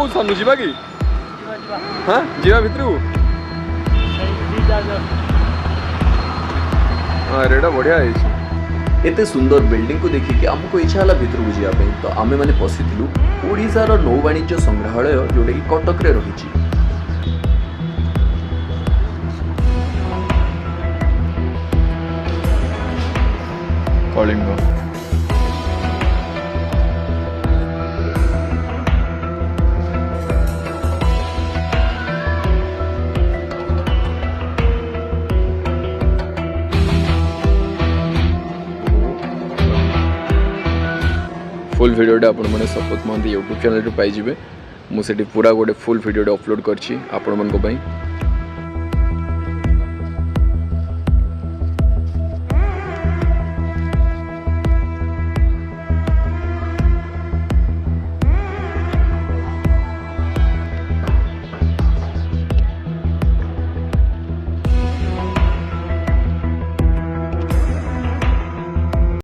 बहुत सानू जीवा की हाँ जीवा भितर हाँ रेटा बढ़िया है एते सुंदर बिल्डिंग को देखिए आमको इच्छा है भितर को जावाई तो आमे मैंने पशिलु ओडिशार नौ वाणिज्य संग्रहालय जोटा कि कटक रे रही कलिंग फुल भिडियोटा आपण मैंने सपोज महंती यूट्यूब चैनल पाइबे मुझे पूरा गोटे फुल भिडियोटा अपलोड करछि आपण मन को भाई